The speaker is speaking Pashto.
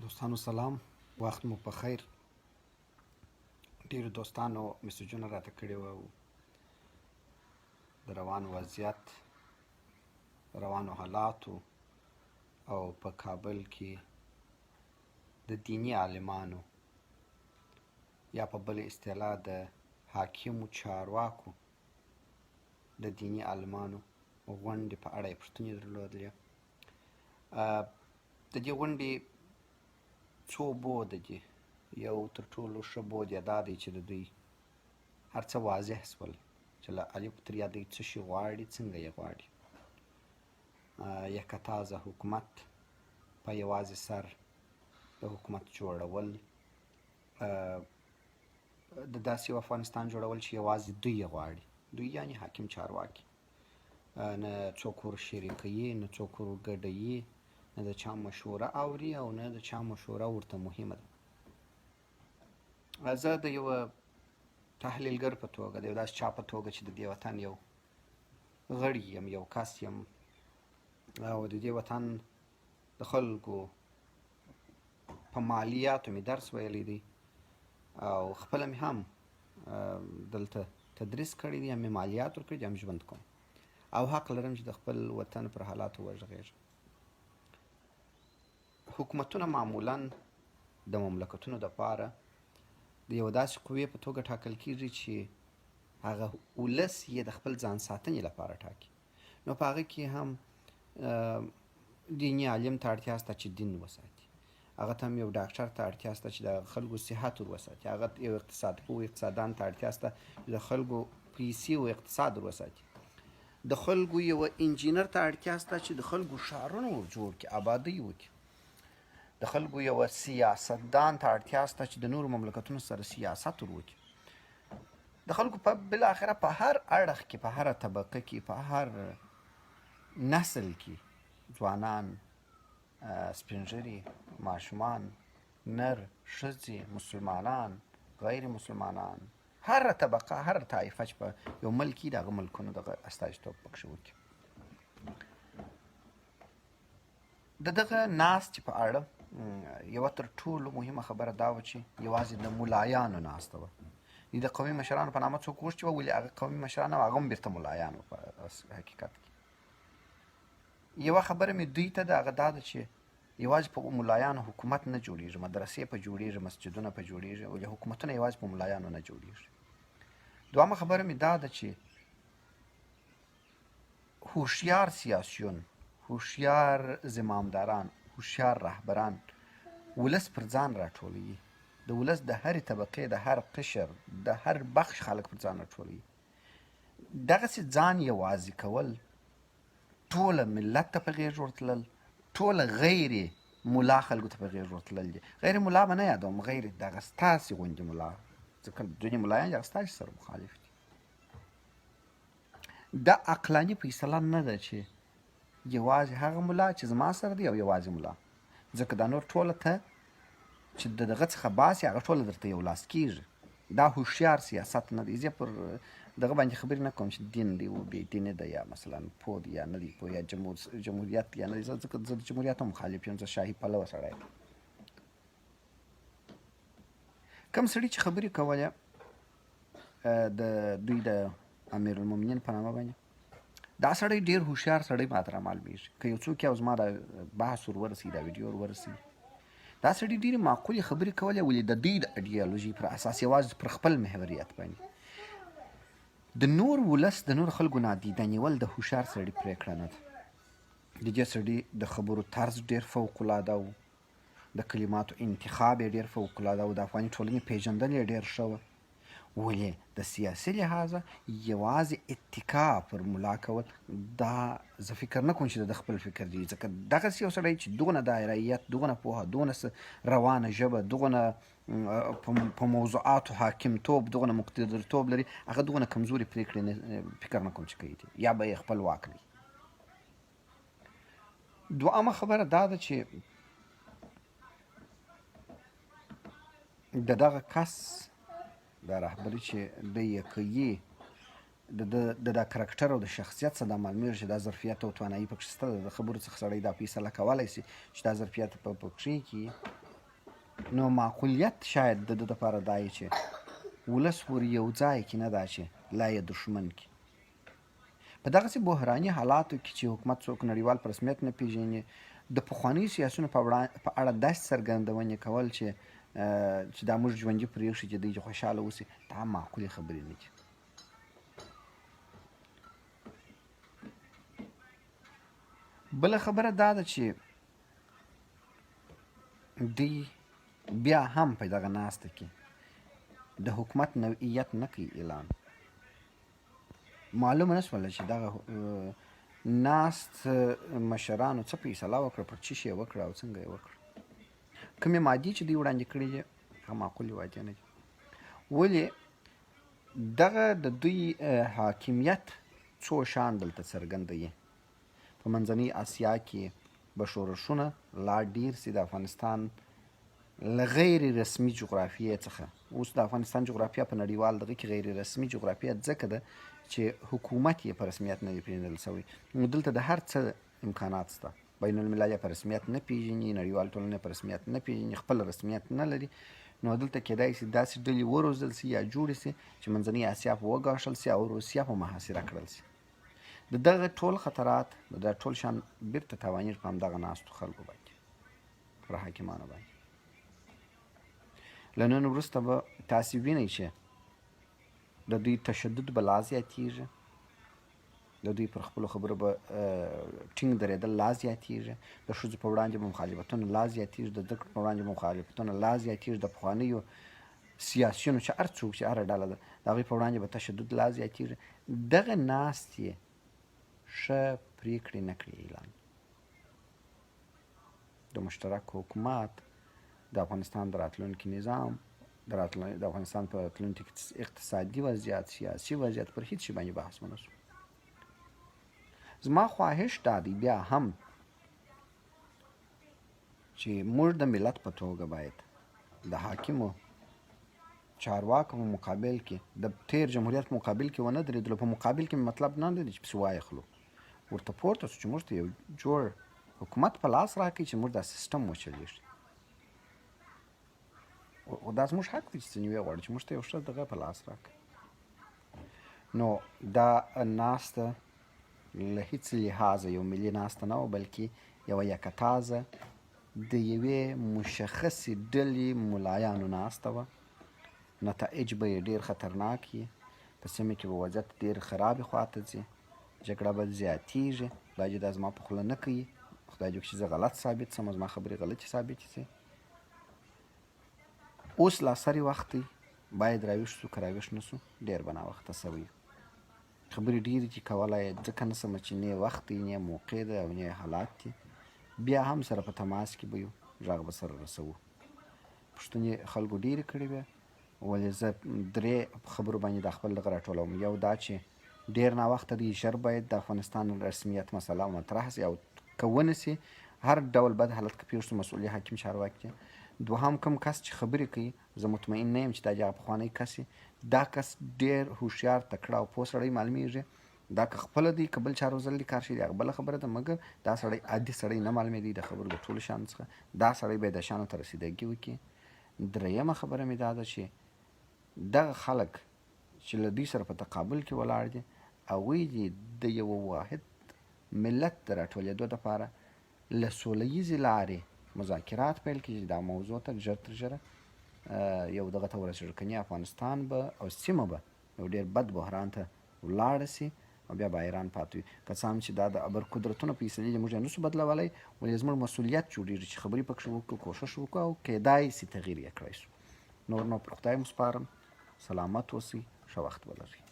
دوستانو سلام، وخت مو په خیر. ډیرو دوستانو میسجونه راته کړي وو د روان وضعیت، روانو حالاتو او په کابل کې د دینی عالمانو یا په بل اصطلاح د حاکمو چارواکو د دینی عالمانو غونډې په اړه یې پوښتنې درلودلې. د دې غونډې څو بوده دي. یو تر ټولو ښه بود یې دا دی چې د دوی هر څه واضح شول چې له الف تر یا دوی څه شي غواړي، څنګه یې غواړي. یکتازه حکومت، په یوازې سر د حکومت جوړول، د داسې یو افغانستان جوړول چې یوازې دوی یې غواړي، دوی یعنې حاکم چارواکي، نه څوک ور شریکوي، نه څوک ور ګډوي، نه د چا مشوره اوري او نه د چا مشوره ورته مهمه ده. زه د یوه تحلیلګر په توګه، د یو داسې چا په توګه چې د دې وطن یو غړی یم، یو کس یم او د دې وطن د خلکو په مالیاتو مې درس ویلی دی او خپله مې هم دلته تدریس کړی دی، هم مې مالیات ورکړي دي، هم ژوند کوم او حق لرم چې د خپل وطن پر حالاتو وغږېږم. حکومتونه معمولا د مملکتونو دپاره د یو داسې قوې په توګه ټاکل کیږي چې هغه ولس یې د خپل ځان ساتنې لپاره ټاکي. نو په هغه کې هم دیني عالم ته اړتیا شته چې دین وساتي، هغه ته هم یو ډاکټر ته اړتیا شته چې د خلکو صحت ور وساتي، هغه یو اقتصاددان ته اړتیا شته چې د خلکو پیسې او اقتصاد ور وساتي، د خلکو یو انجینر ته اړتیا شته چې د خلکو ښارونه ور جوړ کړي، آبادۍ وکړي، د خلکو یو سیاستدان ته اړتیا شته چې د نورو مملکتونو سره سیاست ور وکړي. د خلکو په بالاخره په هر اړخ کې، په هره طبقه کې، په هر نسل کې، ځوانان، سپین ږیري، ماشومان، نر، ښځې، مسلمانان، غیر مسلمانان، هره طبقه، هر طایفه چې په یو ملک کې د هغه ملکونو دغه استازیتوب پکښې وکړي. د دغه ناستې په اړه یوه تر ټولو مهمه خبره دا وه چې یوازې د ملایانو ناسته وه. د قومي مشرانو په نامه څوک غوښتي وه، ولې هغه قومي مشران او هغه هم بېرته ملایان وه. په حقیقت کې یوه خبره مې دوی ته د هغه دا ده چې یوازې په ملایانو حکومت نه جوړېږي، مدرسې په جوړېږي، مسجدونه په جوړېږي، ولې حکومتونه یوازې په ملایانو نه جوړېږي. دویمه خبره مې دا ده چې هوښیار سیاسیون، هوښیار زمامداران، هوښیار رهبران ولس پر ځان راټولوي، د ولس د هرې طبقې، د هر قشر، د هر بخش خلک پر ځان راټولوي. دغسې ځان یوازې کول، ټوله ملت ته په غېږ ورتلل، ټوله غیر ملا خلکو ته په غېږ ورتلل دي. غیر ملا به نه یادوم، غیر دغه ستاسې غوندې ملا، ځکه ځینې ملایان دغه ستاسې سره مخالف دي. دا عقلاني فیصله نه ده چې یوازې هغه ملا چې زما سره دی او یوازې ملا، ځکه دا نور ټوله ته چې د دغه څخه باسي هغه ټوله درته یو لاس کېږي. دا هوښیار سیاست نه دی. زه پر دغه باندې خبرې نه کوم چې دین دی او بې دیني ده، یا مثلا پوه دی یا نه دی پوه، یا جمهوریت یا نه دی، ځکه زه د جمهوریت هم مخالف یم، زه شاهي پلوه سړی یم. کوم سړي چې خبرې کولې د دوی د امیرالمؤمنین په نامه باندې، دا سړی ډېر هوښیار سړی ماته رامعلومېږي. که یو څوک یو زما دا بحث ور ورسوي، دا ویډیو ور رسوي، دا سړي ډېرې معقولې خبرې کولې، ولې د دوی د ایډیالوژي پر اساس یوازې پر خپل محوریت باندې د نور ولس، د نور خلکو نادیده نیول د هوښیار سړي پرېکړه نه ده. د دې سړي د خبرو طرز ډېر فوقالعاده و، د کلماتو انتخاب یې ډېر فوقالعاده و، د افغاني ټولنې پېژندنه یې ډېر ښه وه، ولې د سیاسي لحاظه یوازې اتکا پر ملا کول، دا زه فکر نه کوم چې د خپل فکر دی، ځکه دغسې یو سړی چې دغونه دایرویت، دغونه پوهه، دغونه روانه ژبه، دغونه په موضوعاتو حاکمتوب، دغونه مقتدرتوب لري، هغه دغونه کمزوري پرېکړې فکر نه کوم چې کوي دي، یا به یې خپل واک دی. دویمه خبره دا ده چې د دغه کس دا رهبري چې دی یې کوي، د دا کرکټر او د شخصیت څخه دا معلومېږي چې دا ظرفیت او توانایي پکې شته ده. د خبرو څخه سړی دا فیصله کولی شي چې دا ظرفیت په پکې کښي نو معقولیت شاید د ده دپاره دا یي چې ولس ور یو ځای کې نه دا چې لا یې دښمن کړي. په دغسې بحراني حالاتو کې چې حکومت څوک نړیوال په رسمیت نه پېژني، د پخوانیو سیاسونو په اړه داسې څرګندونې کول چې دا موږ ژوندي پرېښي چې دوی خوشحاله اوسي، دا معقولې خبرې نه دي. بله خبره دا ده چې دوی بیا هم په دغه ناسته کې د حکومت نوعیت نه کوي اعلان. معلومه نه شوله چې دغه ناست مشرانو څه فیصله وکړه، پر څه شی یې وکړه او څنګه یې وکړه. کومې مادې چې دوی وړاندې کړي دي هغه معقولې واقع نه دي. ولې دغه د دوی حاکمیت څو شان دلته څرګندوي. په منځنۍ اسیا کې به شورشونه لا ډیر سي د افغانستان له غیر رسمي جغرافیې څخه. اوس د افغانستان جغرافیه په نړیوال دغه کې غیر رسمي جغرافیه ځکه ده چې حکومت یې په رسمیت نه دی پېژندل شوی. نو دلته د هر څه امکانات شته. بین الملل په رسمیت نه پېژني، نړیوال ټولنه په رسمیت نه پېژني، خپل رسمیت نه لري. نو دلته کېدای شي داسې ډلې وروزل سي یا جوړې سي چې منځنۍ اسیا په وګاښل سي او روسیه په محاصره کړل سي. د دغه ټول خطرات د دغه ټول شان بیرته تاوانیږي په همدغه ناستو خلکو باندې، پر حاکمانو باندې. له نن وروسته به تاسې وینئ چې د دوی تشدد به لا زیاتېږي، د دوی پر خپلو خبرو به ټینګ درېدل لا زیاتېږي، د ښځو په وړاندې به مخالفتونه لا زیاتېږي، د زده کړو په وړاندې به مخالفتونه لا زیاتېږي، د پخوانیو سیاسیونو چې هر څوک چې هره ډله ده د هغوی په وړاندې به تشدد لا زیاتېږي. دغه ناستې ښه پرېکړې نه کړي اعلان. د مشترک حکومت د افغانستان د راتلونکي نظام، د افغانستان په راتلونکي کې اقتصادي وضعیت، سیاسي وضعیت، پر هیڅ شي باندې بحث ونه شو. زما خواهش دا دی بیا هم چې موږ د ملت په توګه باید د حاکمو چارواکو په مقابل کې د تیر جمهوریت په مقابل کې ونه درېدلو. په مقابل کې مطلب نه دی چې پسې وایخلو، ورته پورته شو چې موږ ته یو جوړ حکومت په لاس راکړي چې موږ دا سیستم وچلېږي. دا زموږ حق دی چې ځینې وغواړي چې موږ ته یو ښه دغه په لاس راکړي. نو دا ناسته له هیڅ لحاظه یو ملي ناسته نه وه، بلکې یوه یکتازه د یوې مشخصې ډلې ملایانو ناسته وه. نتایج به یې ډېر خطرناک وي. په سیمه کې به وضعیت ډېر خرابې خواته ځي، جګړه به زیاتېږي. خدای دې دا زما په خوله نه کوي، خدای دې وکړي چې زه غلط ثابت شم، زما خبرې غلطې ثابتې شي. اوس لا سرې وخت دی، باید راویښ شو. که راویښ نه شو ډېر به ناوخته سوی. خبرې ډېرې دي، کولی ځکه نه شم چې نه وخت دی، نه موقع ده او نه حالات دي. بیا هم سره په تماس کې به یو، غږ به سره رسوو. پوښتنې خلکو ډېرې کړې وې، ولې زه درې خبرو باندې دا خپل دغه راټولوم. یو دا چې ډېر ناوخته دی، ژر باید د افغانستان رسمیت مسله مطرح شي، او که ونه شي هر ډول بد حالت که پېښ شو مسؤل حاکم چارواکي دی. دوهم کوم کس چې خبرې کوي، زه مطمئن نه یم چې دا هغه پخوانی کس وي. دا کس ډېر هوښیار، تکړه او پوه سړی معلومیږي. دا که خپله دی که بل چا روزلی کار شي، هغه بله خبره ده، مګر دا سړی عادي سړی نه معلومېدی د خبرو د ټولو شیانو څخه. دا سړی باید د شیانو ته رسیدګي وکړي. درېیمه خبره مې دا ده چې دغه خلک چې له دوی سره په تقابل کې ولاړ دي، هغوی دې د یوه واحد ملت د راټولېدو دپاره له سوله ییزې لارې مذاکرات پیل کړي چې دا موضوع ته ژر تر ژره یو دغه ته ورسېږي. کنې افغانستان به او سیمه به یو ډېر بد بحران ته ولاړه سي او بیا به ایران پاتې وي. که څه هم چې دا د ابر قدرتونو فیصلې دي، موږ یې نشو بدلولی، ولې زموږ مسؤلیت جوړېږي چې خبرې پکښې وکړو، کوښښ وکړو او کیدای سي تغییر یې کړی شو. نور نو پر خدای مو سپارم. سلامت اوسئ، ښه وخت ولرئ.